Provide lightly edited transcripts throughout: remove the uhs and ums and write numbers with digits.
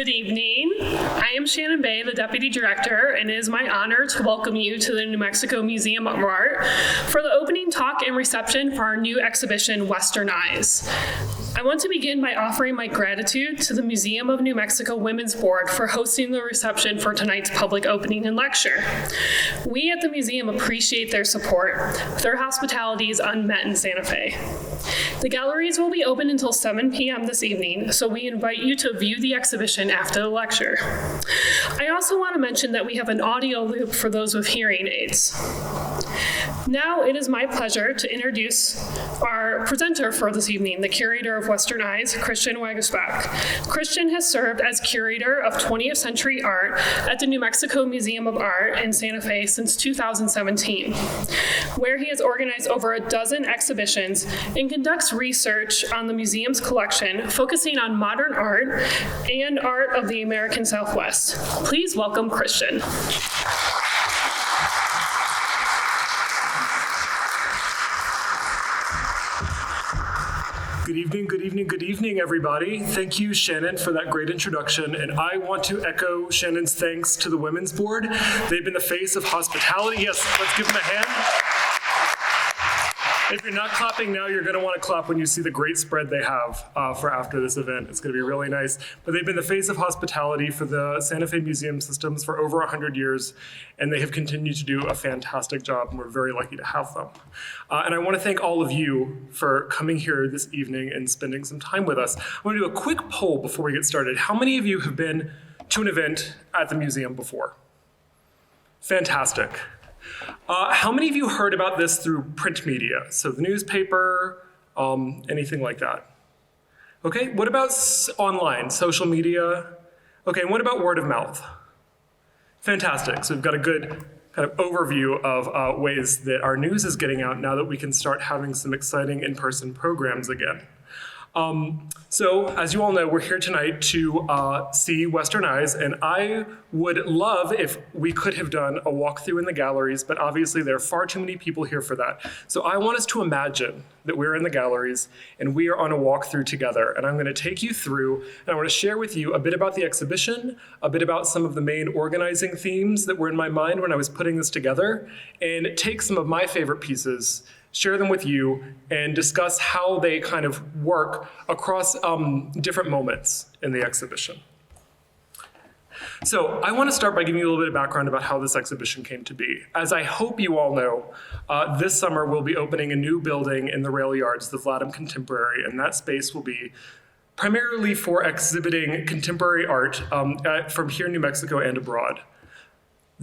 Good evening. I am Shannon Bay, the Deputy Director, and it is my honor to welcome you to the New Mexico Museum of Art for the opening talk and reception for our new exhibition, Western Eyes. I want to begin by offering my gratitude to the Museum of New Mexico Women's Board for hosting the reception for tonight's public opening and lecture. We at the museum appreciate their support. Their hospitality is unmet in Santa Fe. The galleries will be open until 7 p.m. this evening, so we invite you to view the exhibition after the lecture. I also want to mention that we have an audio loop for those with hearing aids. Now it is my pleasure to introduce our presenter for this evening, the Curator of Western Eyes, Christian Waguespack. Christian has served as Curator of 20th Century Art at the New Mexico Museum of Art in Santa Fe since 2017, where he has organized over a dozen exhibitions and conducts research on the museum's collection, focusing on modern art and art of the American Southwest. Please welcome Christian. Good evening, good evening, good evening, everybody. Thank you, Shannon, for that great introduction. And I want to echo Shannon's thanks to the Women's Board. They've been the face of hospitality. Yes, let's give them a hand. If you're not clapping now, you're going to want to clap when you see the great spread they have for after this event. It's going to be really nice. But they've been the face of hospitality for the Santa Fe Museum systems for over 100 years, and they have continued to do a fantastic job, and we're very lucky to have them. And I want to thank all of you for coming here this evening and spending some time with us. I'm going to do a quick poll before we get started. How many of you have been to an event at the museum before? Fantastic. How many of you heard about this through print media? So the newspaper, anything like that? Okay, what about online, social media? Okay, and what about word of mouth? Fantastic, so we've got a good kind of overview of ways that our news is getting out now that we can start having some exciting in-person programs again. So, as you all know, we're here tonight to see Western Eyes, and I would love if we could have done a walkthrough in the galleries, but obviously there are far too many people here for that. So I want us to imagine that we're in the galleries and we are on a walkthrough together, and I'm going to take you through, and I want to share with you a bit about the exhibition, a bit about some of the main organizing themes that were in my mind when I was putting this together, and take some of my favorite pieces, share them with you, and discuss how they kind of work across different moments in the exhibition. So I want to start by giving you a little bit of background about how this exhibition came to be. As I hope you all know, this summer we'll be opening a new building in the rail yards, the Vladam Contemporary, and that space will be primarily for exhibiting contemporary art from here in New Mexico and abroad.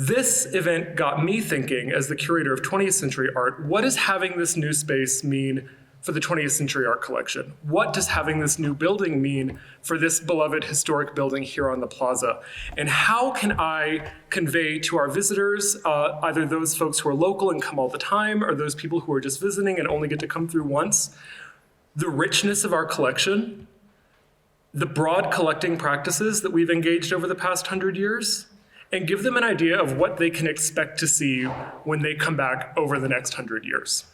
This event got me thinking, as the curator of 20th century art, what does having this new space mean for the 20th century art collection? What does having this new building mean for this beloved historic building here on the plaza? And how can I convey to our visitors, either those folks who are local and come all the time, or those people who are just visiting and only get to come through once, the richness of our collection, the broad collecting practices that we've engaged over the past 100 years, and give them an idea of what they can expect to see when they come back over the next 100 years.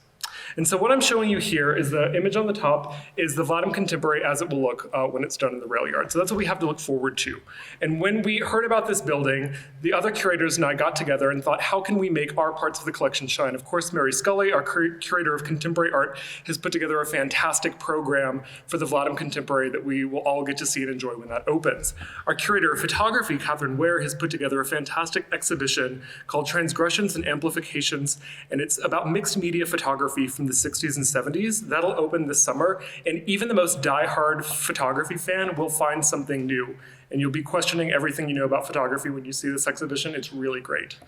And so what I'm showing you here is the image on the top is the Vladam Contemporary as it will look when it's done in the rail yard. So that's what we have to look forward to. And when we heard about this building, the other curators and I got together and thought, how can we make our parts of the collection shine? Of course, Mary Scully, our curator of contemporary art, has put together a fantastic program for the Vladam Contemporary that we will all get to see and enjoy when that opens. Our curator of photography, Catherine Ware, has put together a fantastic exhibition called Transgressions and Amplifications, and it's about mixed media photography from the 60s and 70s. That'll open this summer, and even the most diehard photography fan will find something new, and you'll be questioning everything you know about photography when you see this exhibition. It's really great.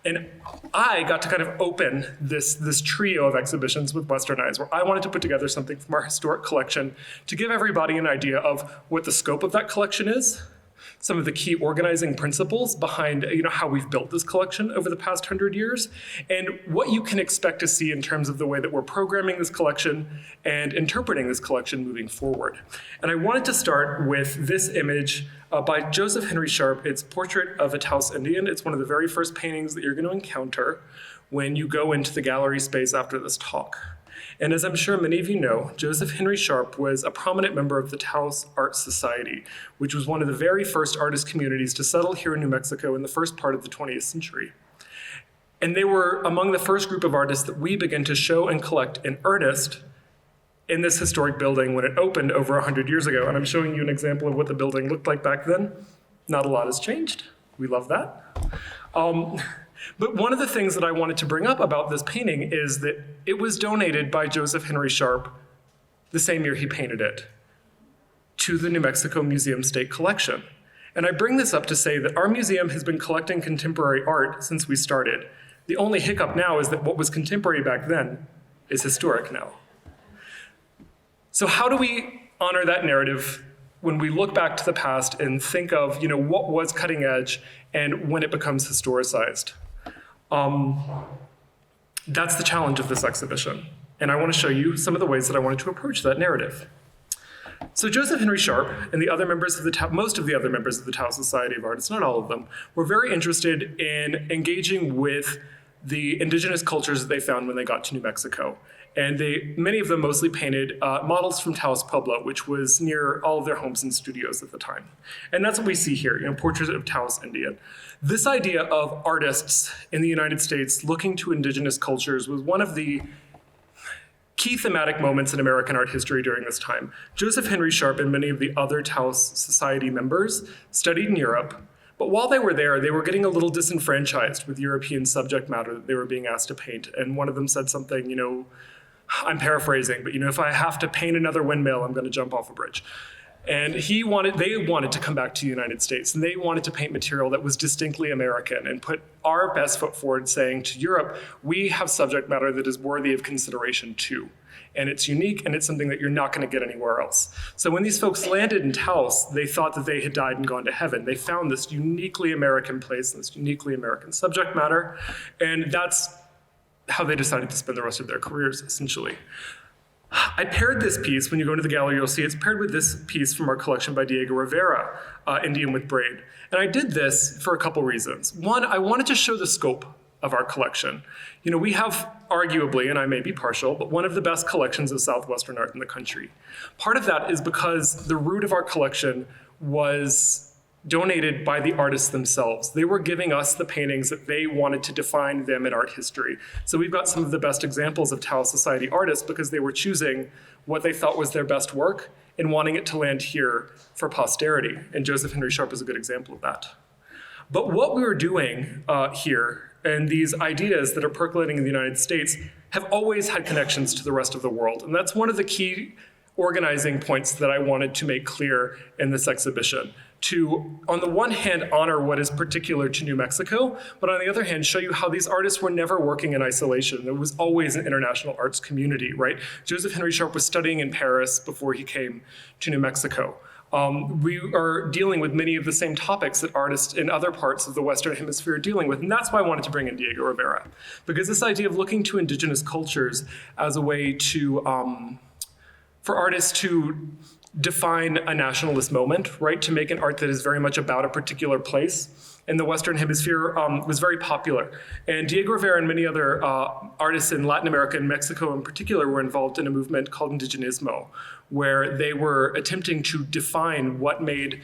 And I got to kind of open this trio of exhibitions with Western Eyes, where I wanted to put together something from our historic collection to give everybody an idea of what the scope of that collection is, some of the key organizing principles behind how we've built this collection over the past 100 years, and what you can expect to see in terms of the way that we're programming this collection and interpreting this collection moving forward. And I wanted to start with this image by Joseph Henry Sharp. It's Portrait of a Taos Indian. It's one of the very first paintings that you're going to encounter when you go into the gallery space after this talk. And as I'm sure many of you know, Joseph Henry Sharp was a prominent member of the Taos Art Society, which was one of the very first artist communities to settle here in New Mexico in the first part of the 20th century. And they were among the first group of artists that we began to show and collect in earnest in this historic building when it opened over 100 years ago. And I'm showing you an example of what the building looked like back then. Not a lot has changed. We love that. But one of the things that I wanted to bring up about this painting is that it was donated by Joseph Henry Sharp the same year he painted it to the New Mexico Museum State Collection. And I bring this up to say that our museum has been collecting contemporary art since we started. The only hiccup now is that what was contemporary back then is historic now. So how do we honor that narrative when we look back to the past and think of, what was cutting edge and when it becomes historicized? That's the challenge of this exhibition. And I want to show you some of the ways that I wanted to approach that narrative. So Joseph Henry Sharp and the other members of most of the other members of the Taos Society of Artists, not all of them, were very interested in engaging with the indigenous cultures that they found when they got to New Mexico. And many of them mostly painted models from Taos Pueblo, which was near all of their homes and studios at the time. And that's what we see here, portraits of Taos Indian. This idea of artists in the United States looking to indigenous cultures was one of the key thematic moments in American art history during this time. Joseph Henry Sharp and many of the other Taos Society members studied in Europe, but while they were there, they were getting a little disenfranchised with European subject matter that they were being asked to paint. And one of them said something, I'm paraphrasing, but if I have to paint another windmill, I'm going to jump off a bridge. And they wanted to come back to the United States, and they wanted to paint material that was distinctly American and put our best foot forward, saying to Europe, we have subject matter that is worthy of consideration too. And it's unique, and it's something that you're not going to get anywhere else. So when these folks landed in Taos, they thought that they had died and gone to heaven. They found this uniquely American place, this uniquely American subject matter, and that's how they decided to spend the rest of their careers, essentially. I paired this piece, when you go into the gallery, you'll see it's paired with this piece from our collection by Diego Rivera, Indian with Braid. And I did this for a couple reasons. One, I wanted to show the scope of our collection. We have arguably, and I may be partial, but one of the best collections of Southwestern art in the country. Part of that is because the root of our collection was donated by the artists themselves. They were giving us the paintings that they wanted to define them in art history. So we've got some of the best examples of Taos Society artists because they were choosing what they thought was their best work and wanting it to land here for posterity. And Joseph Henry Sharp is a good example of that. But what we were doing here, and these ideas that are percolating in the United States, have always had connections to the rest of the world. And that's one of the key organizing points that I wanted to make clear in this exhibition. To, on the one hand, honor what is particular to New Mexico, but on the other hand, show you how these artists were never working in isolation. There was always an international arts community, right? Joseph Henry Sharp was studying in Paris before he came to New Mexico. We are dealing with many of the same topics that artists in other parts of the Western Hemisphere are dealing with, and that's why I wanted to bring in Diego Rivera. Because this idea of looking to indigenous cultures as a way to, for artists to define a nationalist moment, right? To make an art that is very much about a particular place in the Western Hemisphere was very popular. And Diego Rivera and many other artists in Latin America and Mexico in particular were involved in a movement called Indigenismo, where they were attempting to define what made,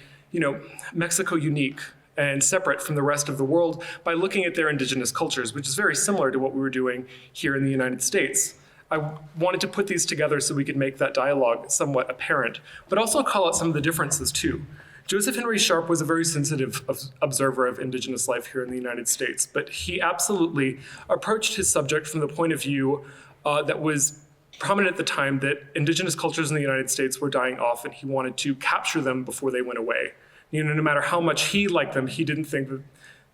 Mexico unique and separate from the rest of the world by looking at their indigenous cultures, which is very similar to what we were doing here in the United States. I wanted to put these together so we could make that dialogue somewhat apparent, but also call out some of the differences too. Joseph Henry Sharp was a very sensitive observer of indigenous life here in the United States, but he absolutely approached his subject from the point of view that was prominent at the time, that indigenous cultures in the United States were dying off, and he wanted to capture them before they went away. No matter how much he liked them, he didn't think that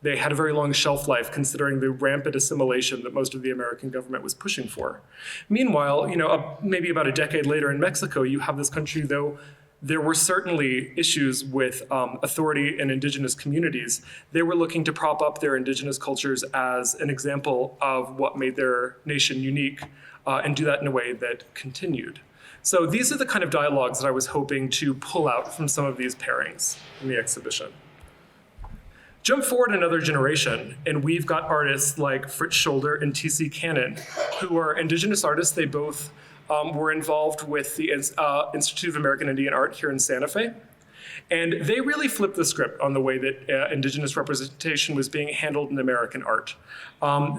they had a very long shelf life, considering the rampant assimilation that most of the American government was pushing for. Meanwhile, maybe about a decade later in Mexico, you have this country, though there were certainly issues with authority in indigenous communities. They were looking to prop up their indigenous cultures as an example of what made their nation unique, and do that in a way that continued. So these are the kind of dialogues that I was hoping to pull out from some of these pairings in the exhibition. Jump forward another generation, and we've got artists like Fritz Shoulder and T.C. Cannon, who are indigenous artists. They both were involved with the Institute of American Indian Art here in Santa Fe. And they really flipped the script on the way that indigenous representation was being handled in American art.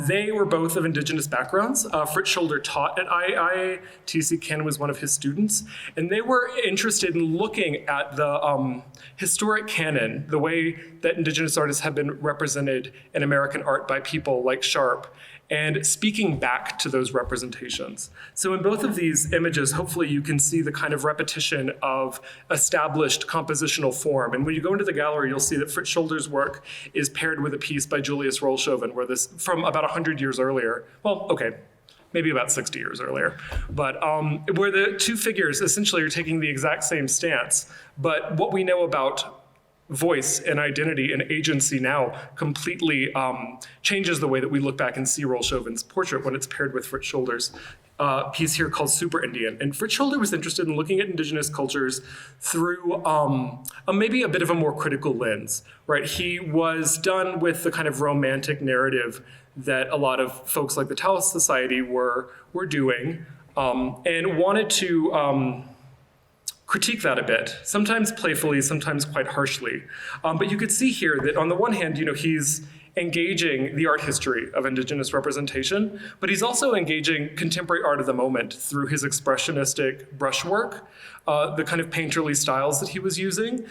They were both of indigenous backgrounds. Fritz Shoulder taught at IIA. T.C. Cannon was one of his students. And they were interested in looking at the historic canon, the way that indigenous artists have been represented in American art by people like Sharp, and speaking back to those representations. So in both of these images, hopefully you can see the kind of repetition of established compositional form. And when you go into the gallery, you'll see that Fritz Shoulder's work is paired with a piece by Julius Rolshoven, where this, from about 100 years earlier, well, okay, maybe about 60 years earlier, but where the two figures essentially are taking the exact same stance, but what we know about voice and identity and agency now completely changes the way that we look back and see Rolshoven's portrait when it's paired with Fritz Shoulder's piece here called Super Indian. And Fritz Shoulder was interested in looking at indigenous cultures through maybe a bit of a more critical lens, right? He was done with the kind of romantic narrative that a lot of folks like the Taos Society were doing, and wanted to critique that a bit, sometimes playfully, sometimes quite harshly. But you could see here that on the one hand, he's engaging the art history of indigenous representation, but he's also engaging contemporary art of the moment through his expressionistic brushwork, the kind of painterly styles that he was using,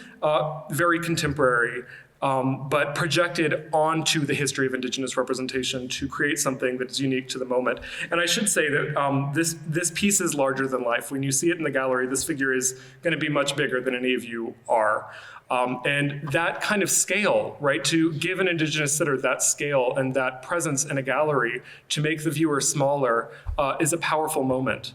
very contemporary, but projected onto the history of indigenous representation to create something that is unique to the moment. And I should say that this piece is larger than life. When you see it in the gallery, this figure is going to be much bigger than any of you are. And that kind of scale, right, to give an indigenous sitter that scale and that presence in a gallery to make the viewer smaller is a powerful moment.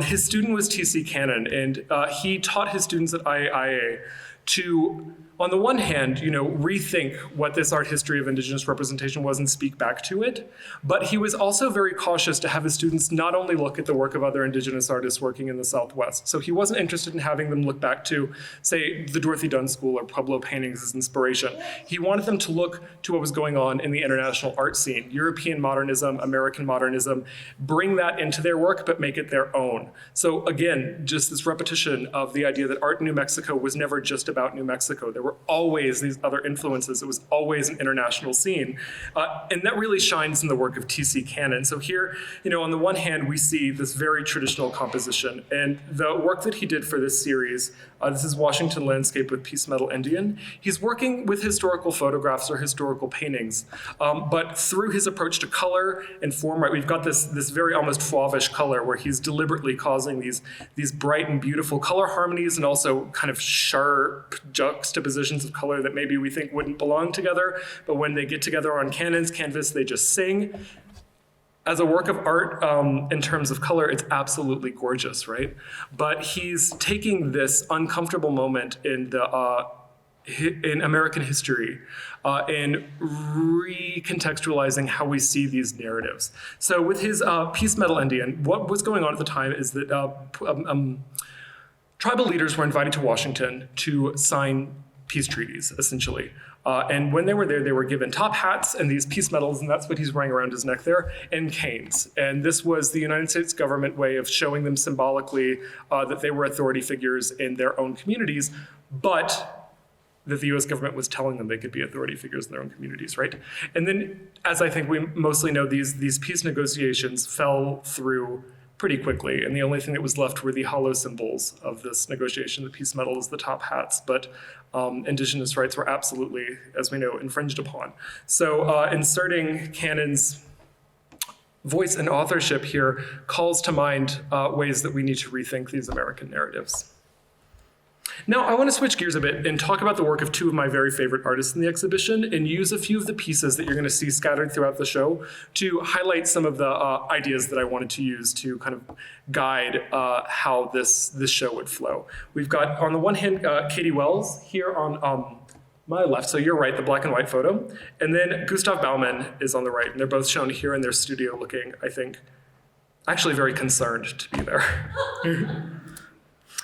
His student was T.C. Cannon, and he taught his students at IIA to, on the one hand, rethink what this art history of indigenous representation was and speak back to it. But he was also very cautious to have his students not only look at the work of other indigenous artists working in the Southwest. So he wasn't interested in having them look back to, say, the Dorothy Dunn School or Pueblo paintings as inspiration. He wanted them to look to what was going on in the international art scene, European modernism, American modernism, bring that into their work, but make it their own. So again, just this repetition of the idea that art in New Mexico was never just about New Mexico. There were always these other influences. It was always an international scene. And that really shines in the work of T.C. Cannon. So here, on the one hand, we see this very traditional composition. And the work that he did for this series, this is Washington Landscape with Piece Metal Indian. He's working with historical photographs or historical paintings. But through his approach to color and form, right, we've got this very almost fauvish color where he's deliberately causing these bright and beautiful color harmonies and also kind of sharp juxtapositions of color that maybe we think wouldn't belong together, but when they get together on Cannon's canvas, they just sing. As a work of art, in terms of color, it's absolutely gorgeous, right? But he's taking this uncomfortable moment in American history and recontextualizing how we see these narratives. So with his Piece Metal Indian, what was going on at the time is that tribal leaders were invited to Washington to sign peace treaties, essentially. And when they were there, they were given top hats and these peace medals, and that's what he's wearing around his neck there, and canes. And this was the United States government way of showing them symbolically that they were authority figures in their own communities, but that the US government was telling them they could be authority figures in their own communities, right? And then, as I think we mostly know, these peace negotiations fell through pretty quickly, and the only thing that was left were the hollow symbols of this negotiation. The peace medals, the top hats, but indigenous rights were absolutely, as we know, infringed upon. So inserting Cannon's voice and authorship here calls to mind ways that we need to rethink these American narratives. Now, I want to switch gears a bit and talk about the work of two of my very favorite artists in the exhibition and use a few of the pieces that you're going to see scattered throughout the show to highlight some of the ideas that I wanted to use to kind of guide how this show would flow. We've got, on the one hand, Katie Wells here on my left, so you're right, the black and white photo, and then Gustav Baumann is on the right, and they're both shown here in their studio looking, I think, actually very concerned to be there. I'm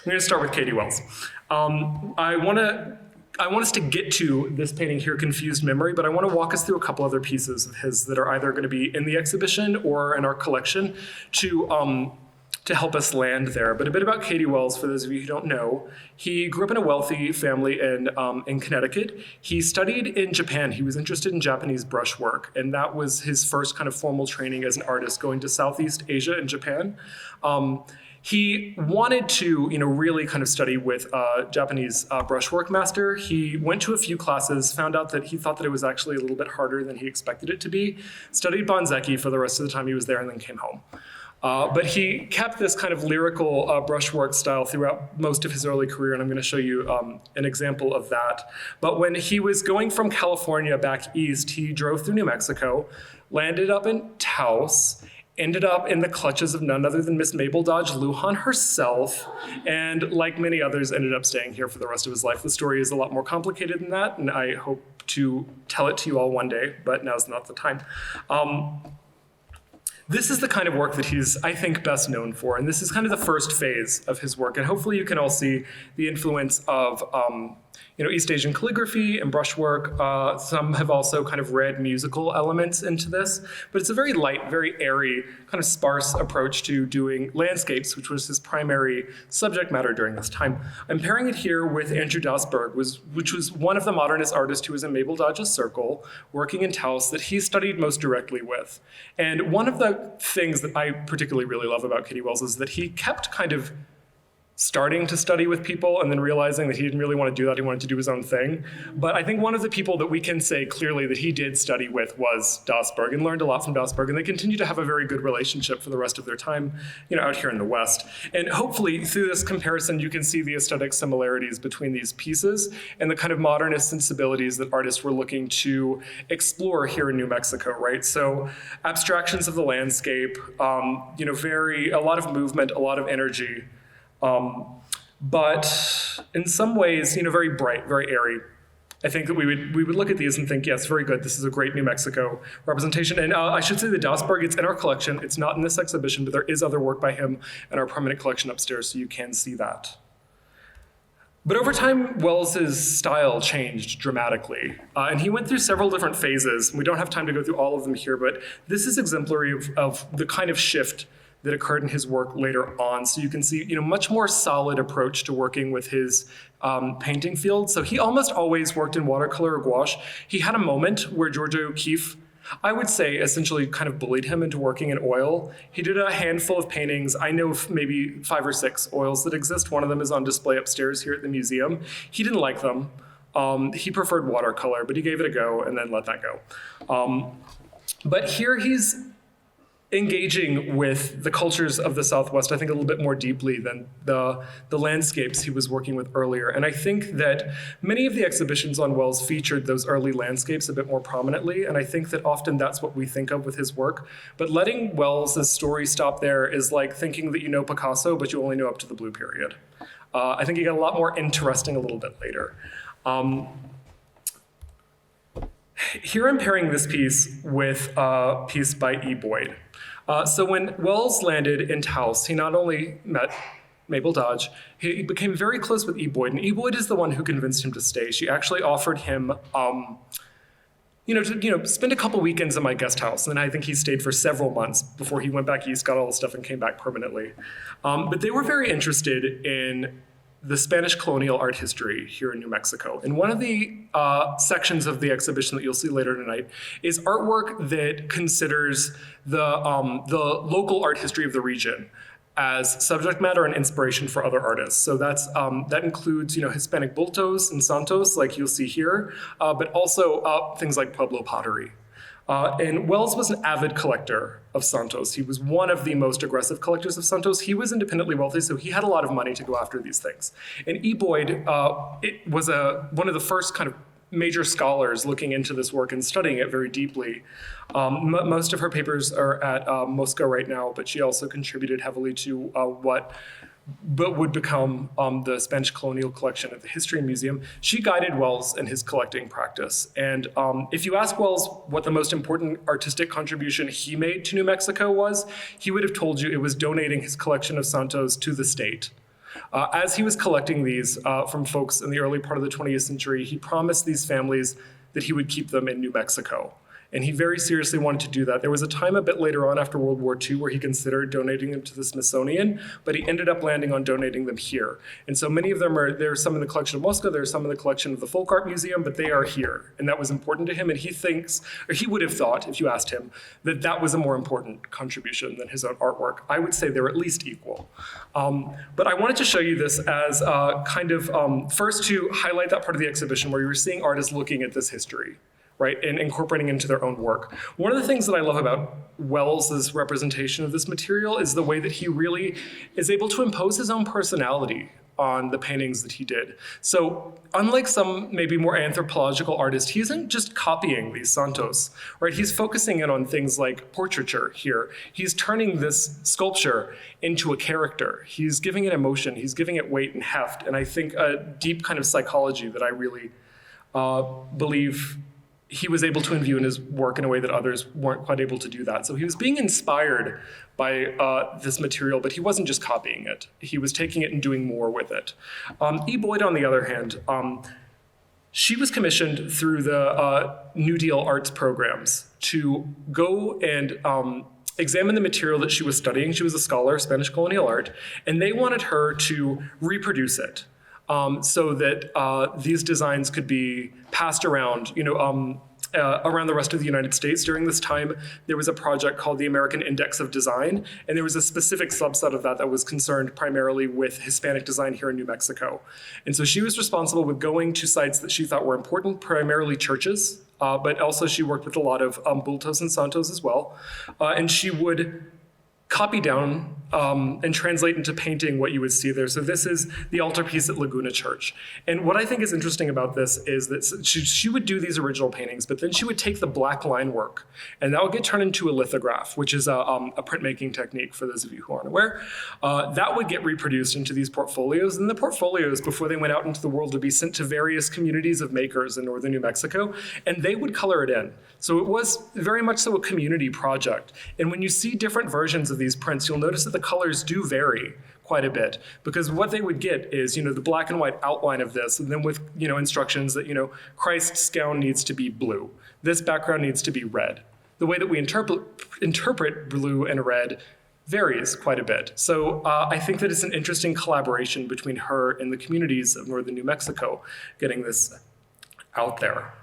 going to start with Katie Wells. I want to I want us to get to this painting here, Confused Memory, but I want to walk us through a couple other pieces of his that are either going to be in the exhibition or in our collection to help us land there. But a bit about Katie Wells, for those of you who don't know. He grew up in a wealthy family in Connecticut. He studied in Japan. He was interested in Japanese brushwork, and that was his first kind of formal training as an artist, going to Southeast Asia and Japan. He wanted to, really kind of study with a Japanese brushwork master. He went to a few classes, found out that he thought that it was actually a little bit harder than he expected it to be, studied Bonzeki for the rest of the time he was there, and then came home. But he kept this kind of lyrical brushwork style throughout most of his early career, and I'm going to show you an example of that. But when he was going from California back east, he drove through New Mexico, landed up in Taos, ended up in the clutches of none other than Miss Mabel Dodge Lujan herself, and like many others, ended up staying here for the rest of his life. The story is a lot more complicated than that, and I hope to tell it to you all one day, but now's not the time. This is the kind of work that he's, I think, best known for, and this is kind of the first phase of his work, and hopefully you can all see the influence of East Asian calligraphy and brushwork. Some have also kind of read musical elements into this, but it's a very light, very airy, kind of sparse approach to doing landscapes, which was his primary subject matter during this time. I'm pairing it here with Andrew Dasberg, which was one of the modernist artists who was in Mabel Dodge's circle, working in Taos, that he studied most directly with. And one of the things that I particularly really love about Katie Wells is that he kept kind of starting to study with people and then realizing that he didn't really want to do that. He wanted to do his own thing. But I think one of the people that we can say clearly that he did study with was Dasberg, and learned a lot from Dasberg. And they continue to have a very good relationship for the rest of their time, out here in the West. And hopefully through this comparison, you can see the aesthetic similarities between these pieces and the kind of modernist sensibilities that artists were looking to explore here in New Mexico, right? So abstractions of the landscape, a lot of movement, a lot of energy. But in some ways, very bright, very airy. I think that we would look at these and think, yes, very good. This is a great New Mexico representation. And I should say that Dasberg, it's in our collection. It's not in this exhibition, but there is other work by him in our permanent collection upstairs, so you can see that. But over time, Wells's style changed dramatically. And he went through several different phases. We don't have time to go through all of them here, but this is exemplary of the kind of shift that occurred in his work later on. So you can see, much more solid approach to working with his painting field. So he almost always worked in watercolor or gouache. He had a moment where Georgia O'Keeffe, I would say, essentially kind of bullied him into working in oil. He did a handful of paintings. I know of maybe 5 or 6 oils that exist. One of them is on display upstairs here at the museum. He didn't like them. He preferred watercolor, but he gave it a go and then let that go. But here he's engaging with the cultures of the Southwest, I think, a little bit more deeply than the landscapes he was working with earlier. And I think that many of the exhibitions on Wells featured those early landscapes a bit more prominently, and I think that often that's what we think of with his work. But letting Wells's story stop there is like thinking that you know Picasso, but you only know up to the blue period. I think he got a lot more interesting a little bit later. Here I'm pairing this piece with a piece by Eboyd. So when Wells landed in Taos, he not only met Mabel Dodge, he became very close with Eboyd, and Eboyd is the one who convinced him to stay. She actually offered him, to spend a couple weekends in my guest house, and I think he stayed for several months before he went back east, got all the stuff, and came back permanently. But they were very interested in the Spanish colonial art history here in New Mexico. And one of the sections of the exhibition that you'll see later tonight is artwork that considers the local art history of the region as subject matter and inspiration for other artists. So that includes Hispanic bultos and santos, like you'll see here, but also things like Pueblo pottery. And Wells was an avid collector of santos. He was one of the most aggressive collectors of santos. He was independently wealthy, so he had a lot of money to go after these things. And Eboyd it was one of the first kind of major scholars looking into this work and studying it very deeply. Most of her papers are at Moscow right now, but she also contributed heavily to what would become the Spanish colonial collection at the History Museum. She guided Wells in his collecting practice. And if you ask Wells what the most important artistic contribution he made to New Mexico was, he would have told you it was donating his collection of santos to the state. As he was collecting these from folks in the early part of the 20th century, he promised these families that he would keep them in New Mexico. And he very seriously wanted to do that. There was a time a bit later on after World War II where he considered donating them to the Smithsonian, but he ended up landing on donating them here. And so many of them there's some in the collection of Moscow, there's some in the collection of the Folk Art Museum, but they are here. And that was important to him. And he thinks, or he would have thought, if you asked him, that that was a more important contribution than his own artwork. I would say they're at least equal. But I wanted to show you this as first to highlight that part of the exhibition where you were seeing artists looking at this history, right, and incorporating into their own work. One of the things that I love about Wells's representation of this material is the way that he really is able to impose his own personality on the paintings that he did. So unlike some maybe more anthropological artists, he isn't just copying these santos, right? He's focusing in on things like portraiture here. He's turning this sculpture into a character. He's giving it emotion, he's giving it weight and heft, and I think a deep kind of psychology that I really believe he was able to imbue in his work in a way that others weren't quite able to do that. So he was being inspired by this material, but he wasn't just copying it. He was taking it and doing more with it. Eboyd, on the other hand, she was commissioned through the New Deal arts programs to go and examine the material that she was studying. She was a scholar of Spanish colonial art, and they wanted her to reproduce it. So that these designs could be passed around, around the rest of the United States. During this time, there was a project called the American Index of Design, and there was a specific subset of that was concerned primarily with Hispanic design here in New Mexico. And so she was responsible with going to sites that she thought were important, primarily churches, but also she worked with a lot of bultos and santos as well. And she would copy down and translate into painting what you would see there. So this is the altarpiece at Laguna Church. And what I think is interesting about this is that she would do these original paintings, but then she would take the black line work, and that would get turned into a lithograph, which is a printmaking technique for those of you who aren't aware. That would get reproduced into these portfolios, and the portfolios, before they went out into the world, would be sent to various communities of makers in northern New Mexico, and they would color it in. So it was very much so a community project. And when you see different versions of these prints, you'll notice that the colors do vary quite a bit, because what they would get is, the black and white outline of this, and then with, instructions that, Christ's gown needs to be blue. This background needs to be red. The way that we interpret blue and red varies quite a bit. So I think that it's an interesting collaboration between her and the communities of northern New Mexico getting this out there.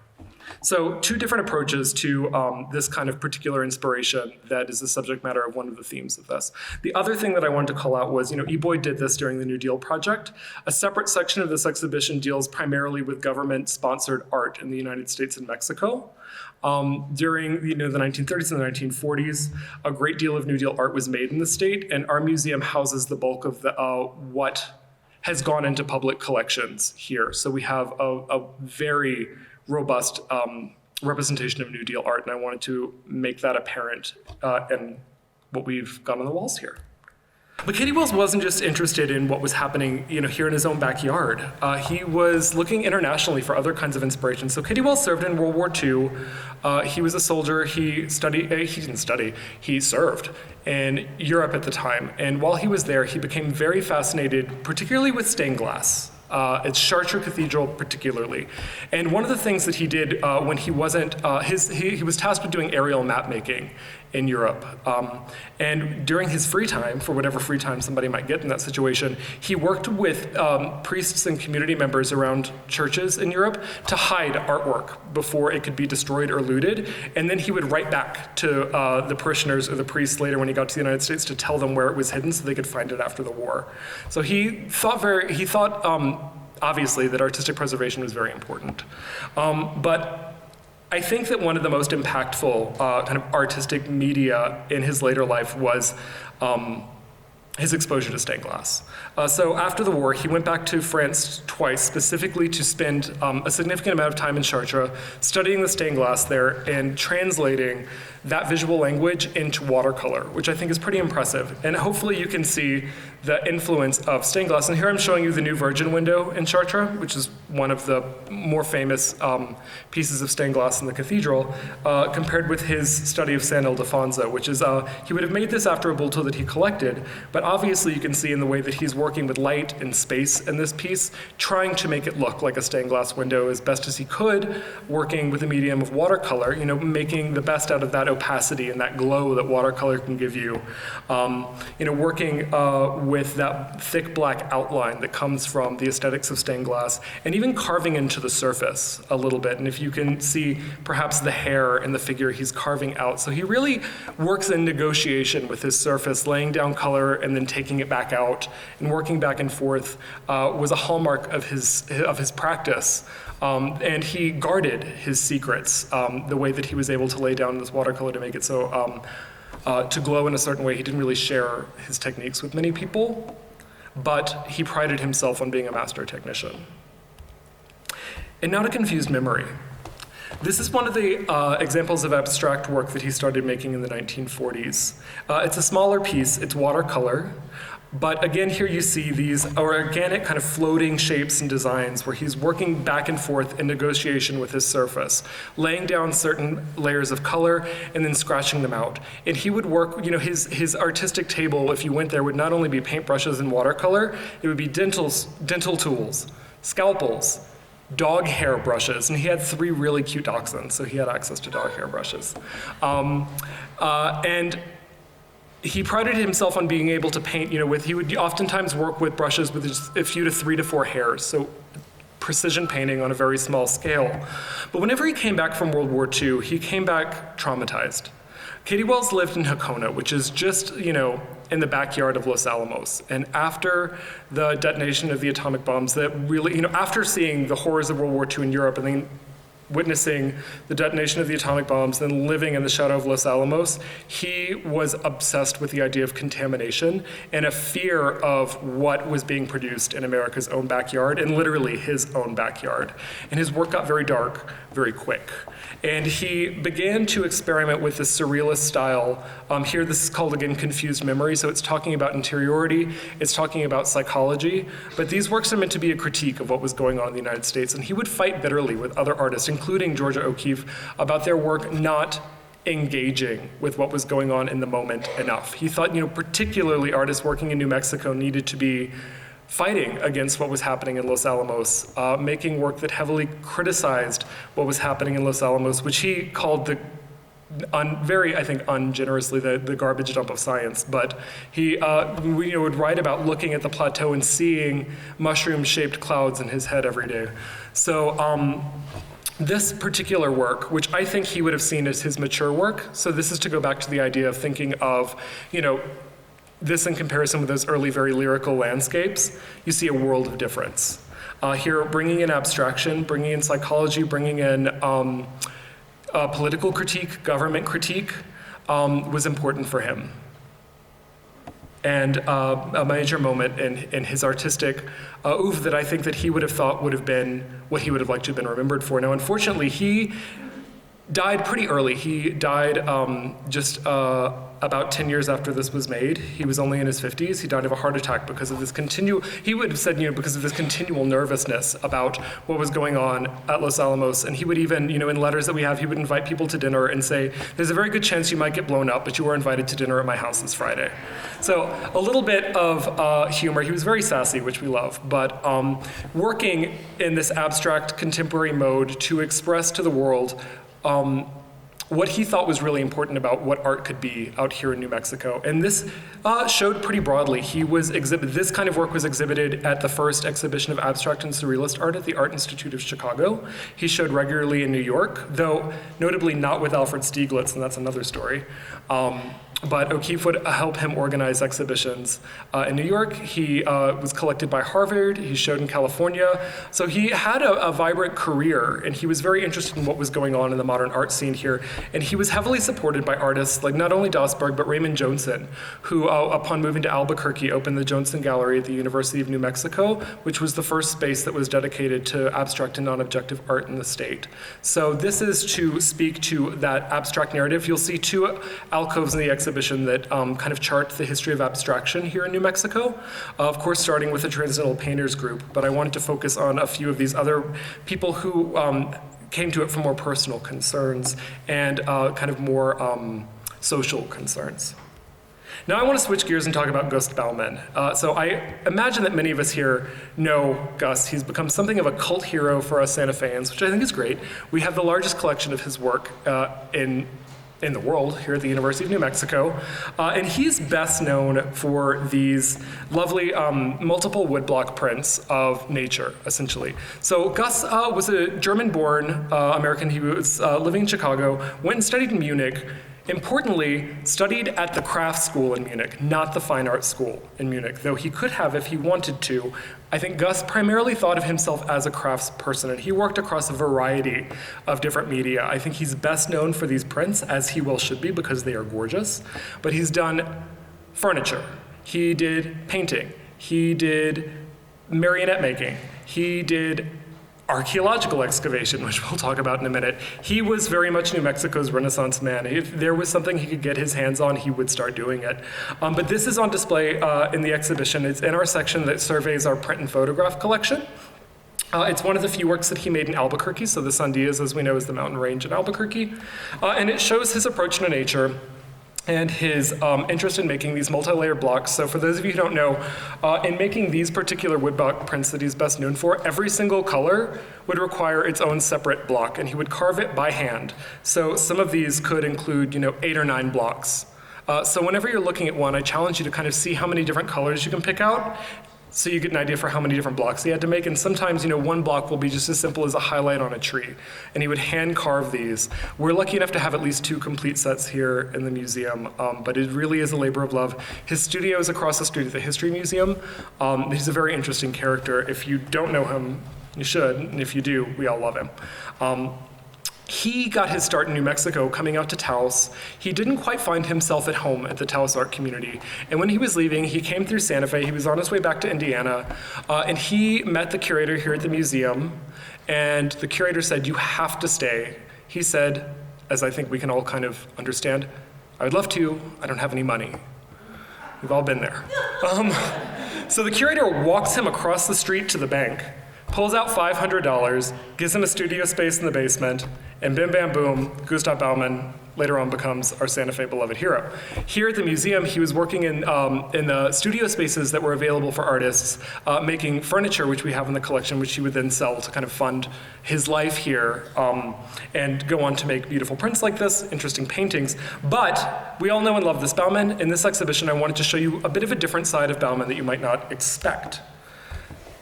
So two different approaches to this kind of particular inspiration that is the subject matter of one of the themes of this. The other thing that I wanted to call out was, Eboyd did this during the New Deal project. A separate section of this exhibition deals primarily with government-sponsored art in the United States and Mexico. During the 1930s and the 1940s, a great deal of New Deal art was made in the state, and our museum houses the bulk of the what has gone into public collections here. So we have a very robust representation of New Deal art, and I wanted to make that apparent in what we've got on the walls here. But Katie Wells wasn't just interested in what was happening, here in his own backyard. He was looking internationally for other kinds of inspiration. So Katie Wells served in World War II. He was a soldier. He served in Europe at the time. And while he was there, he became very fascinated, particularly with stained glass. At Chartres Cathedral particularly. And one of the things that he did when he wasn't, he was tasked with doing aerial map making in Europe. And during his free time, for whatever free time somebody might get in that situation, he worked with priests and community members around churches in Europe to hide artwork before it could be destroyed or looted. And then he would write back to the parishioners or the priests later when he got to the United States to tell them where it was hidden so they could find it after the war. So he thought obviously that artistic preservation was very important. But I think that one of the most impactful kind of artistic media in his later life was his exposure to stained glass. So after the war, he went back to France twice, specifically to spend a significant amount of time in Chartres, studying the stained glass there and translating that visual language into watercolor, which I think is pretty impressive. And hopefully you can see the influence of stained glass. And here I'm showing you the new Virgin window in Chartres, which is one of the more famous pieces of stained glass in the cathedral, compared with his study of San Ildefonso, which is, he would have made this after a bulto that he collected, but obviously you can see in the way that he's working with light and space in this piece, trying to make it look like a stained glass window as best as he could, working with the medium of watercolor, making the best out of that opacity and that glow that watercolor can give you, working with that thick black outline that comes from the aesthetics of stained glass, and even carving into the surface a little bit. And if you can see perhaps the hair in the figure he's carving out. So he really works in negotiation with his surface, laying down color and then taking it back out, and working back and forth was a hallmark of his practice. And he guarded his secrets, the way that he was able to lay down this watercolor to make it so to glow in a certain way. He didn't really share his techniques with many people, but he prided himself on being a master technician. And now to confused memory. This is one of the examples of abstract work that he started making in the 1940s. It's a smaller piece, it's watercolor, but again here you see these organic kind of floating shapes and designs where he's working back and forth in negotiation with his surface, laying down certain layers of color and then scratching them out. And he would work, his artistic table, if you went there, would not only be paintbrushes and watercolor, it would be dental tools, scalpels, dog hair brushes, and he had 3 really cute dachshunds, so he had access to dog hair brushes. And he prided himself on being able to paint, he would oftentimes work with brushes with just a few to 3 to 4 hairs, so precision painting on a very small scale. But whenever he came back from World War II, he came back traumatized. Katie Wells lived in Hakona, which is just, in the backyard of Los Alamos. And after the detonation of the atomic bombs, that really, after seeing the horrors of World War II in Europe and then witnessing the detonation of the atomic bombs, then living in the shadow of Los Alamos, he was obsessed with the idea of contamination and a fear of what was being produced in America's own backyard, and literally his own backyard. And his work got very dark very quick. And he began to experiment with the surrealist style. Here, this is called, again, confused memory. So it's talking about interiority, it's talking about psychology. But these works are meant to be a critique of what was going on in the United States. And he would fight bitterly with other artists, including Georgia O'Keeffe, about their work not engaging with what was going on in the moment enough. He thought, particularly artists working in New Mexico needed to be fighting against what was happening in Los Alamos, making work that heavily criticized what was happening in Los Alamos, which he called very, I think, ungenerously, the garbage dump of science. But he would write about looking at the plateau and seeing mushroom-shaped clouds in his head every day. So this particular work, which I think he would have seen as his mature work, so this is to go back to the idea of thinking of, this in comparison with those early, very lyrical landscapes, you see a world of difference. Here, bringing in abstraction, bringing in psychology, bringing in political critique, government critique, was important for him. And a major moment in his artistic oeuvre that I think that he would have thought would have been what he would have liked to have been remembered for. Now, unfortunately, he died pretty early. He died just about 10 years after this was made. He was only in his 50s. He died of a heart attack because of this he would have said, because of this continual nervousness about what was going on at Los Alamos. And he would even, in letters that we have, he would invite people to dinner and say, there's a very good chance you might get blown up, but you were invited to dinner at my house this Friday. So a little bit of humor. He was very sassy, which we love, but working in this abstract contemporary mode to express to the world what he thought was really important about what art could be out here in New Mexico. And this showed pretty broadly. This kind of work was exhibited at the first exhibition of abstract and surrealist art at the Art Institute of Chicago. He showed regularly in New York, though notably not with Alfred Stieglitz, and that's another story. But O'Keeffe would help him organize exhibitions in New York. He was collected by Harvard. He showed in California. So he had a vibrant career, and he was very interested in what was going on in the modern art scene here. And he was heavily supported by artists like not only Dossberg, but Raymond Johnson, who, upon moving to Albuquerque, opened the Johnson Gallery at the University of New Mexico, which was the first space that was dedicated to abstract and non-objective art in the state. So this is to speak to that abstract narrative. You'll see 2 alcoves in the exhibition exhibition that kind of charts the history of abstraction here in New Mexico. Of course, starting with the Transcendental Painters group, but I wanted to focus on a few of these other people who came to it for more personal concerns and kind of more social concerns. Now I want to switch gears and talk about Gust Bauman. So I imagine that many of us here know Gust. He's become something of a cult hero for us Santa Feans, which I think is great. We have the largest collection of his work in the world here at the University of New Mexico. And he's best known for these lovely multiple woodblock prints of nature, essentially. So Gus was a German-born American. He was living in Chicago, went and studied in Munich. Importantly, studied at the craft school in Munich, not the fine arts school in Munich, though he could have if he wanted to. I think Gus primarily thought of himself as a crafts person, and he worked across a variety of different media. I think he's best known for these prints, as he well should be, because they are gorgeous. But he's done furniture. He did painting. He did marionette making. He did archaeological excavation, which we'll talk about in a minute. He was very much New Mexico's Renaissance man. If there was something he could get his hands on, he would start doing it. But this is on display in the exhibition. It's in our section that surveys our print and photograph collection. It's one of the few works that he made in Albuquerque. So the Sandias, as we know, is the mountain range in Albuquerque. And it shows his approach to nature and his interest in making these multi-layered blocks. So for those of you who don't know, in making these particular woodblock prints that he's best known for, every single color would require its own separate block, and he would carve it by hand. So some of these could include, 8 or 9 blocks. So whenever you're looking at one, I challenge you to kind of see how many different colors you can pick out, so you get an idea for how many different blocks he had to make. And sometimes, one block will be just as simple as a highlight on a tree. And he would hand carve these. We're lucky enough to have at least 2 complete sets here in the museum, but it really is a labor of love. His studio is across the street at the History Museum. He's a very interesting character. If you don't know him, you should, and if you do, we all love him. He got his start in New Mexico coming out to Taos. He didn't quite find himself at home at the Taos art community. And when he was leaving, he came through Santa Fe. He was on his way back to Indiana. And he met the curator here at the museum. And the curator said, "You have to stay." He said, as I think we can all kind of understand, "I would love to, I don't have any money." We've all been there. So the curator walks him across the street to the bank, pulls out $500, gives him a studio space in the basement, and bim bam boom, Gustav Bauman later on becomes our Santa Fe beloved hero. Here at the museum, he was working in the studio spaces that were available for artists, making furniture, which we have in the collection, which he would then sell to kind of fund his life here, and go on to make beautiful prints like this, interesting paintings. But we all know and love this Bauman. In this exhibition, I wanted to show you a bit of a different side of Bauman that you might not expect.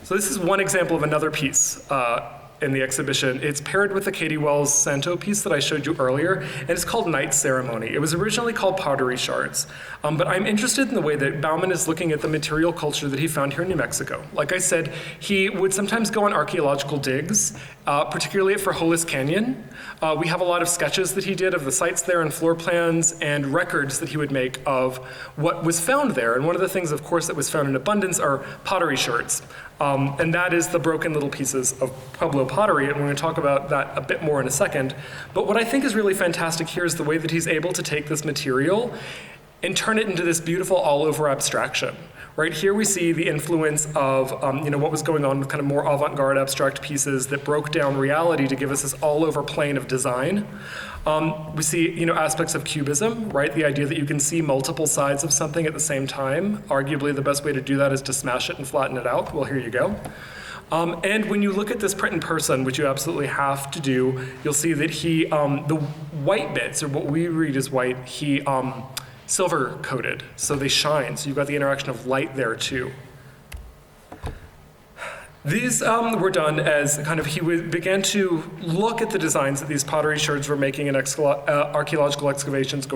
So this is one example of another piece in the exhibition. It's paired with the Katie Wells Santo piece that I showed you earlier, and it's called Night Ceremony. It was originally called Pottery Shirts, but I'm interested in the way that Bauman is looking at the material culture that he found here in New Mexico. Like I said, he would sometimes go on archaeological digs, particularly at Frijoles Canyon. We have a lot of sketches that he did of the sites there and floor plans and records that he would make of what was found there. And one of the things, of course, that was found in abundance are pottery shirts. And that is the broken little pieces of Pueblo pottery, and we're going to talk about that a bit more in a second. But what I think is really fantastic here is the way that he's able to take this material and turn it into this beautiful all-over abstraction. Right here we see the influence of what was going on with kind of more avant-garde abstract pieces that broke down reality to give us this all-over plane of design. We see aspects of cubism, right? The idea that you can see multiple sides of something at the same time. Arguably the best way to do that is to smash it and flatten it out. Well, here you go. And when you look at this print in person, which you absolutely have to do, you'll see that he, the white bits, or what we read as white, he silver coated, so they shine. So you've got the interaction of light there too. These were done as kind of, began to look at the designs that these pottery sherds were making in archaeological excavations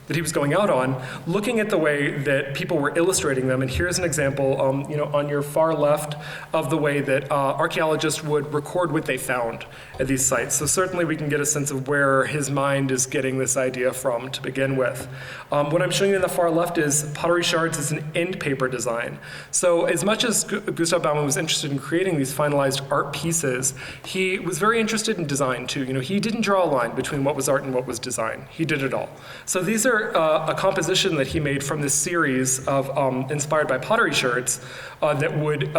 that he was going out on, looking at the way that people were illustrating them. And here's an example, on your far left, of the way that archaeologists would record what they found at these sites. So certainly we can get a sense of where his mind is getting this idea from to begin with. What I'm showing you in the far left is pottery shards as an end paper design. So as much as Gustav Bauman was interested in creating these finalized art pieces, he was very interested in design too. He didn't draw a line between what was art and what was design. He did it all. So these are a composition that he made from this series of inspired by pottery shirts that would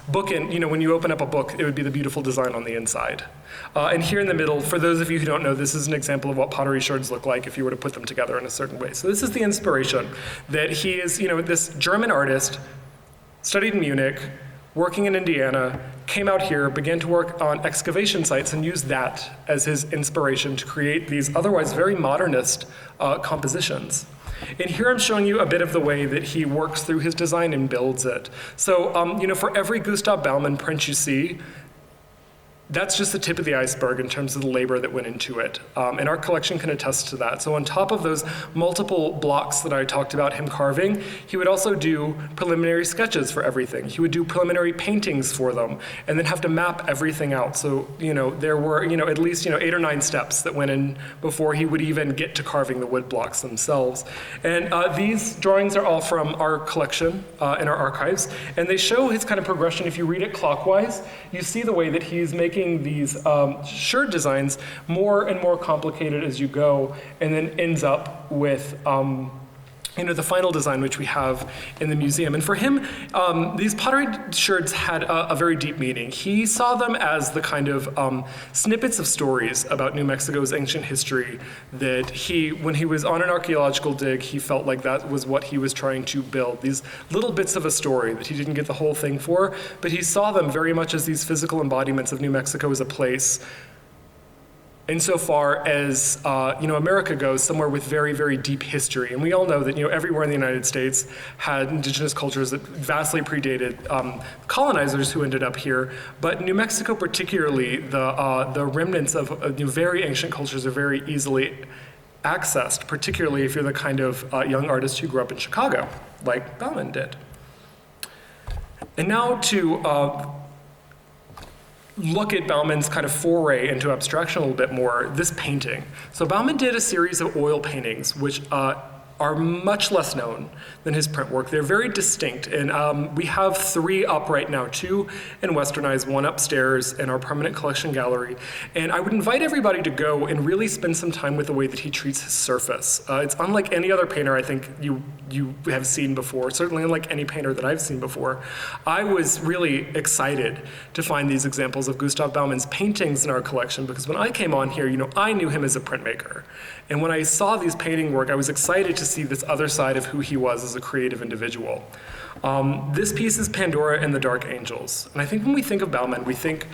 book in, when you open up a book, it would be the beautiful design on the inside. And here in the middle, for those of you who don't know, this is an example of what pottery shards look like if you were to put them together in a certain way. So this is the inspiration that he is, this German artist, studied in Munich, working in Indiana, came out here, began to work on excavation sites and used that as his inspiration to create these otherwise very modernist compositions. And here I'm showing you a bit of the way that he works through his design and builds it. So, for every Gustav Baumann print you see, that's just the tip of the iceberg in terms of the labor that went into it. And our collection can attest to that. So on top of those multiple blocks that I talked about him carving, he would also do preliminary sketches for everything. He would do preliminary paintings for them and then have to map everything out. So, there were, at least, 8 or 9 steps that went in before he would even get to carving the wood blocks themselves. And these drawings are all from our collection in our archives. And they show his kind of progression. If you read it clockwise, you see the way that he's making these shirt designs more and more complicated as you go, and then ends up with the final design which we have in the museum. And for him, these pottery shirts had a very deep meaning. He saw them as the kind of snippets of stories about New Mexico's ancient history that when he was on an archaeological dig, he felt like that was what he was trying to build. These little bits of a story that he didn't get the whole thing for, but he saw them very much as these physical embodiments of New Mexico as a place insofar as America goes, somewhere with very, very deep history. And we all know that everywhere in the United States had indigenous cultures that vastly predated colonizers who ended up here. But New Mexico particularly, the remnants of very ancient cultures are very easily accessed, particularly if you're the kind of young artist who grew up in Chicago, like Baumann did. And now to look at Baumann's kind of foray into abstraction a little bit more, this painting. So Baumann did a series of oil paintings, which are much less known than his print work. They're very distinct, and we have 3 up right now, 2 in Westernized, 1 upstairs in our permanent collection gallery. And I would invite everybody to go and really spend some time with the way that he treats his surface. It's unlike any other painter I think you have seen before, certainly unlike any painter that I've seen before. I was really excited to find these examples of Gustav Baumann's paintings in our collection, because when I came on here, I knew him as a printmaker. And when I saw these painting work, I was excited to see this other side of who he was as a creative individual. This piece is Pandora and the Dark Angels. And I think when we think of Baumann, we think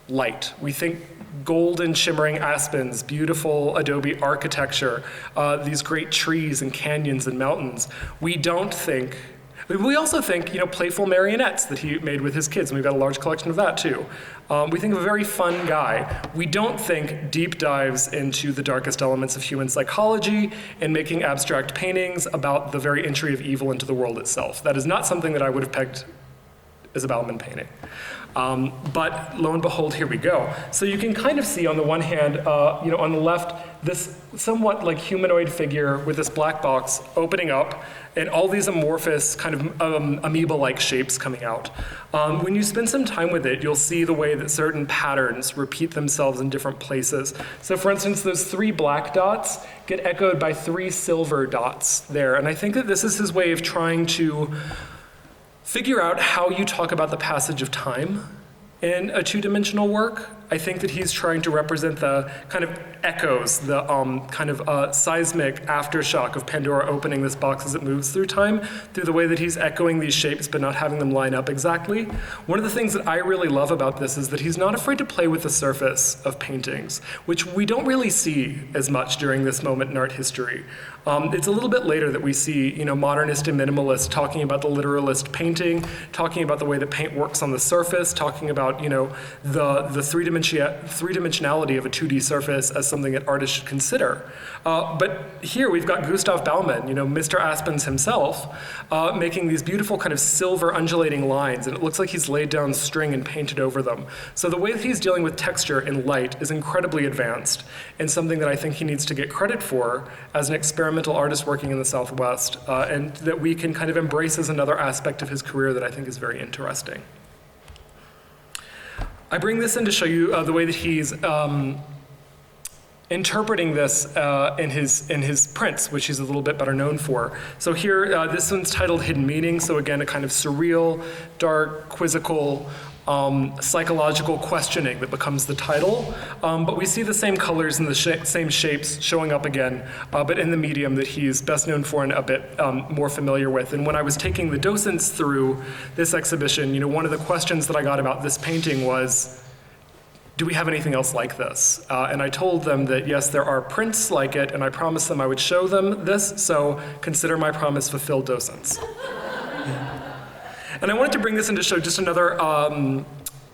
light. We think golden shimmering aspens, beautiful adobe architecture, these great trees and canyons and mountains. We also think, playful marionettes that he made with his kids, and we've got a large collection of that too. We think of a very fun guy. We don't think deep dives into the darkest elements of human psychology and making abstract paintings about the very entry of evil into the world itself. That is not something that I would have pegged as a Baumann painting. But lo and behold, here we go. So you can kind of see on the one hand, on the left, this somewhat like humanoid figure with this black box opening up and all these amorphous kind of amoeba-like shapes coming out. When you spend some time with it, you'll see the way that certain patterns repeat themselves in different places. So for instance, those 3 black dots get echoed by 3 silver dots there. And I think that this is his way of trying to figure out how you talk about the passage of time in a 2-dimensional work. I think that he's trying to represent the kind of echoes, the kind of seismic aftershock of Pandora opening this box as it moves through time, through the way that he's echoing these shapes but not having them line up exactly. One of the things that I really love about this is that he's not afraid to play with the surface of paintings, which we don't really see as much during this moment in art history. It's a little bit later that we see, modernist and minimalist talking about the literalist painting, talking about the way that paint works on the surface, talking about, the three-dimensionality of a 2D surface as something that artists should consider. But here we've got Gustav Baumann, Mr. Aspens himself, making these beautiful kind of silver undulating lines, and it looks like he's laid down string and painted over them. So the way that he's dealing with texture and light is incredibly advanced, and something that I think he needs to get credit for as an experimental artist working in the Southwest, and that we can kind of embrace as another aspect of his career that I think is very interesting. I bring this in to show you the way that he's interpreting this in his prints, which he's a little bit better known for. So here, this one's titled Hidden Meaning. So again, a kind of surreal, dark, quizzical, psychological questioning that becomes the title. But we see the same colors and the same shapes showing up again, but in the medium that he's best known for and a bit more familiar with. And when I was taking the docents through this exhibition, one of the questions that I got about this painting was, do we have anything else like this? And I told them that yes, there are prints like it, and I promised them I would show them this, so consider my promise fulfilled, docents. And I wanted to bring this in to show just another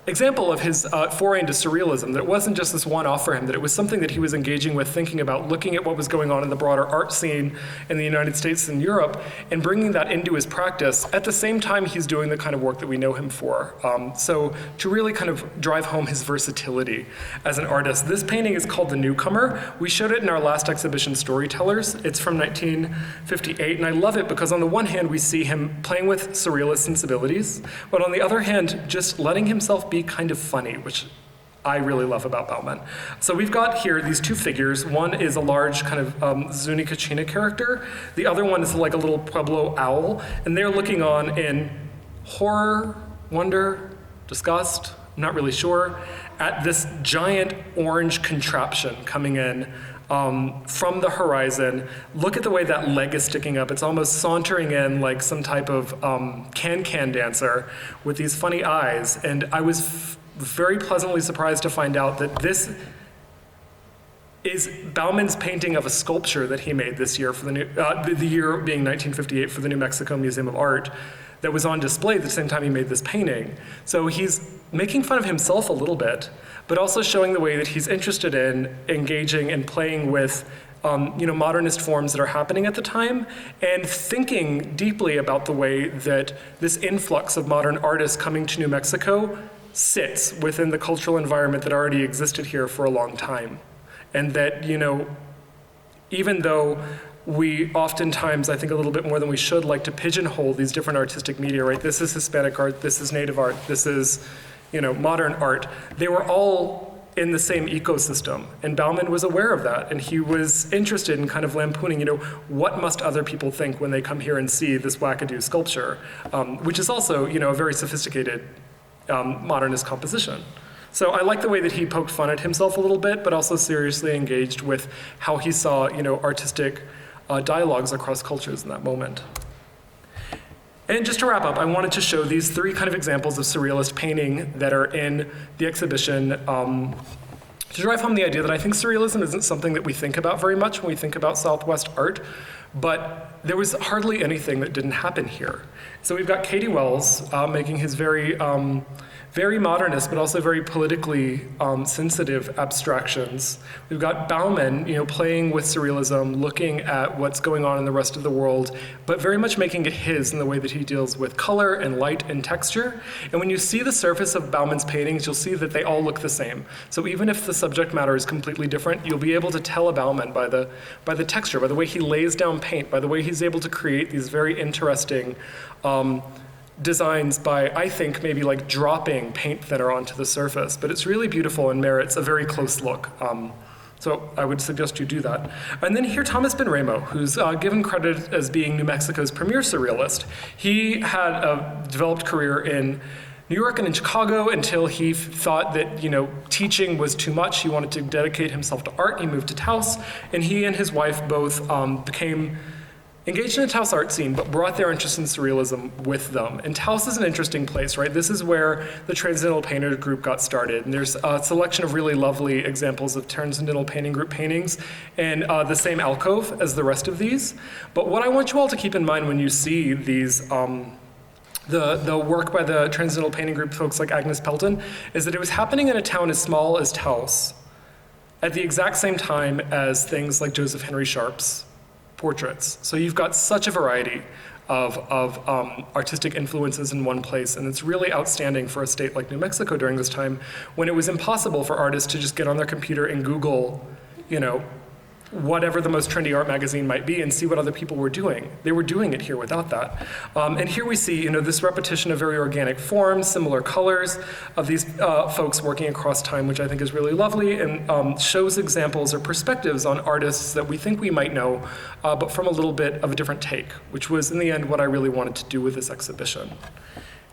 example of his foray into surrealism, that it wasn't just this one-off for him, that it was something that he was engaging with, thinking about, looking at what was going on in the broader art scene in the United States and Europe, and bringing that into his practice at the same time he's doing the kind of work that we know him for. So to really kind of drive home his versatility as an artist. This painting is called The Newcomer. We showed it in our last exhibition, Storytellers. It's from 1958, and I love it because on the one hand we see him playing with surrealist sensibilities, but on the other hand, just letting himself be kind of funny, which I really love about Bauman. So we've got here these two figures. One is a large kind of Zuni Kachina character. The other one is like a little Pueblo owl, and they're looking on in horror, wonder, disgust, I'm not really sure, at this giant orange contraption coming in from the horizon. Look at the way that leg is sticking up. It's almost sauntering in like some type of can-can dancer with these funny eyes. And I was very pleasantly surprised to find out that this is Bauman's painting of a sculpture that he made this year for the year being 1958 for the New Mexico Museum of Art, that was on display at the same time he made this painting. So he's making fun of himself a little bit, but also showing the way that he's interested in engaging and playing with modernist forms that are happening at the time, and thinking deeply about the way that this influx of modern artists coming to New Mexico sits within the cultural environment that already existed here for a long time. And that, even though we oftentimes, I think a little bit more than we should, like to pigeonhole these different artistic media, right? This is Hispanic art, this is Native art, this is, modern art. They were all in the same ecosystem, and Bauman was aware of that, and he was interested in kind of lampooning, what must other people think when they come here and see this wackadoo sculpture, which is also, a very sophisticated modernist composition. So I like the way that he poked fun at himself a little bit, but also seriously engaged with how he saw, artistic dialogues across cultures in that moment. And just to wrap up, I wanted to show these three kind of examples of surrealist painting that are in the exhibition to drive home the idea that I think surrealism isn't something that we think about very much when we think about Southwest art, but there was hardly anything that didn't happen here. So we've got Katie Wells making his very modernist, but also very politically sensitive abstractions. We've got Bauman, playing with surrealism, looking at what's going on in the rest of the world, but very much making it his in the way that he deals with color and light and texture. And when you see the surface of Bauman's paintings, you'll see that they all look the same. So even if the subject matter is completely different, you'll be able to tell a Bauman by the texture, by the way he lays down paint, by the way he's able to create these very interesting designs by, I think, maybe like dropping paint thinner onto the surface. But it's really beautiful and merits a very close look. So I would suggest you do that. And then here, Thomas Ben Ramo, who's given credit as being New Mexico's premier surrealist. He had a developed career in New York and in Chicago until he thought that, teaching was too much. He wanted to dedicate himself to art. He moved to Taos, and he and his wife both became engaged in the Taos art scene, but brought their interest in surrealism with them. And Taos is an interesting place, right? This is where the Transcendental Painter Group got started. And there's a selection of really lovely examples of Transcendental Painting Group paintings in the same alcove as the rest of these. But what I want you all to keep in mind when you see these, the work by the Transcendental Painting Group folks like Agnes Pelton, is that it was happening in a town as small as Taos at the exact same time as things like Joseph Henry Sharp's portraits. So you've got such a variety of artistic influences in one place, and it's really outstanding for a state like New Mexico during this time when it was impossible for artists to just get on their computer and Google, whatever the most trendy art magazine might be and see what other people were doing. They were doing it here without that. And here we see, this repetition of very organic forms, similar colors of these folks working across time, which I think is really lovely and shows examples or perspectives on artists that we think we might know, but from a little bit of a different take, which was in the end what I really wanted to do with this exhibition.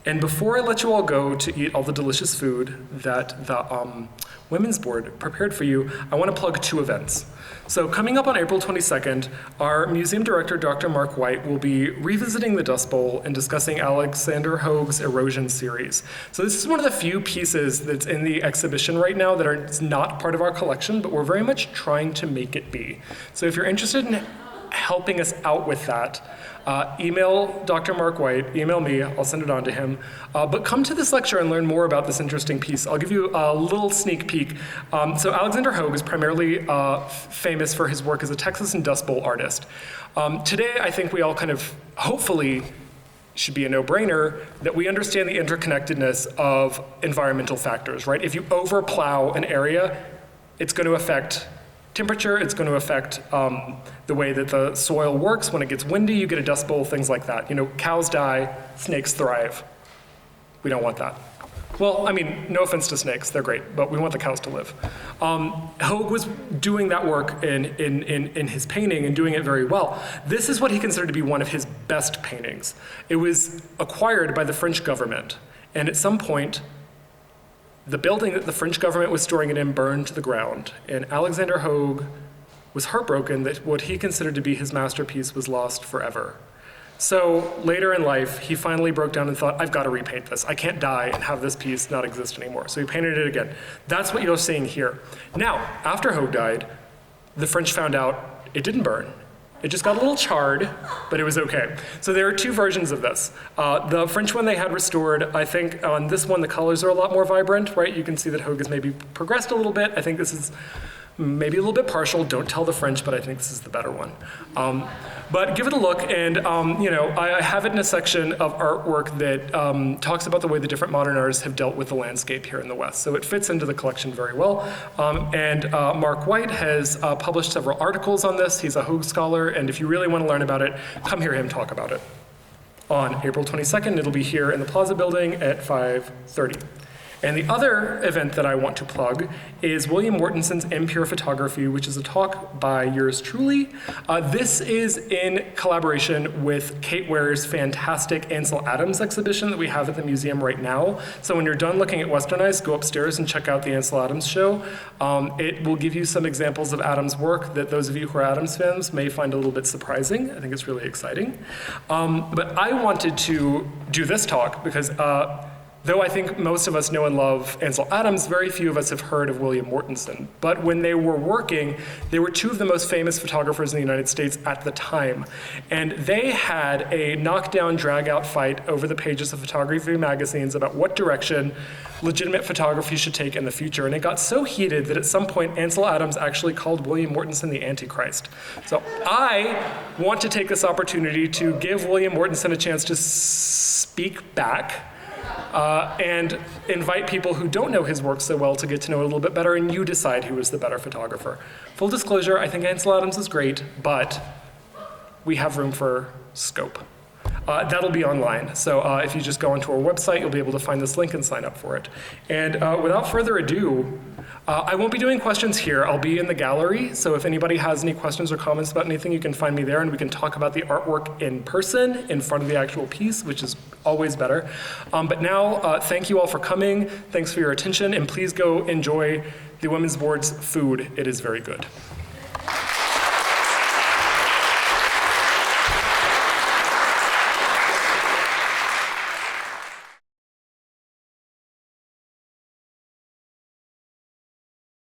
And before I let you all go to eat all the delicious food that the Women's Board prepared for you, I want to plug 2 events. So coming up on April 22nd, our museum director, Dr. Mark White, will be revisiting the Dust Bowl and discussing Alexander Hogue's erosion series. So this is one of the few pieces that's in the exhibition right now that are not part of our collection, but we're very much trying to make it be. So if you're interested in helping us out with that, email Dr. Mark White, email me, I'll send it on to him. But come to this lecture and learn more about this interesting piece. I'll give you a little sneak peek. So Alexander Hogue is primarily famous for his work as a Texas and Dust Bowl artist. Today, I think we all kind of, hopefully, should be a no-brainer that we understand the interconnectedness of environmental factors, right? If you overplow an area, it's going to affect temperature, it's going to affect the way that the soil works. When it gets windy, you get a dust bowl, things like that. Cows die, snakes thrive. We don't want that. Well, I mean, no offense to snakes, they're great, but we want the cows to live. Hogue was doing that work in his painting and doing it very well. This is what he considered to be one of his best paintings. It was acquired by the French government, and at some point, the building that the French government was storing it in burned to the ground, and Alexander Hogue was heartbroken that what he considered to be his masterpiece was lost forever. So later in life, he finally broke down and thought, I've got to repaint this. I can't die and have this piece not exist anymore. So he painted it again. That's what you're seeing here. Now, after Hogue died, the French found out it didn't burn. It just got a little charred, but it was okay. So there are 2 versions of this. The French one they had restored, I think on this one the colors are a lot more vibrant, right? You can see that Hogue has maybe progressed a little bit. I think this is maybe a little bit partial. Don't tell the French, but I think this is the better one. But give it a look, and I have it in a section of artwork that talks about the way the different modern artists have dealt with the landscape here in the West. So it fits into the collection very well. And Mark White has published several articles on this. He's a Hogue scholar, and if you really want to learn about it, come hear him talk about it. On April 22nd, it'll be here in the Plaza Building at 5:30. And the other event that I want to plug is William Mortenson's Impure Photography, which is a talk by yours truly. This is in collaboration with Kate Ware's fantastic Ansel Adams exhibition that we have at the museum right now. So when you're done looking at Westernized, go upstairs and check out the Ansel Adams show. It will give you some examples of Adams' work that those of you who are Adams fans may find a little bit surprising. I think it's really exciting. But I wanted to do this talk because though I think most of us know and love Ansel Adams, very few of us have heard of William Mortenson. But when they were working, they were 2 of the most famous photographers in the United States at the time. And they had a knockdown, drag-out fight over the pages of photography magazines about what direction legitimate photography should take in the future. And it got so heated that at some point, Ansel Adams actually called William Mortenson the Antichrist. So I want to take this opportunity to give William Mortenson a chance to speak back and invite people who don't know his work so well to get to know it a little bit better, and you decide who is the better photographer. Full disclosure, I think Ansel Adams is great, but we have room for scope. That'll be online, so if you just go onto our website, you'll be able to find this link and sign up for it. And without further ado, I won't be doing questions here. I'll be in the gallery, so if anybody has any questions or comments about anything, you can find me there, and we can talk about the artwork in person, in front of the actual piece, which is always better. But now, thank you all for coming. Thanks for your attention, and please go enjoy the Women's Board's food. It is very good.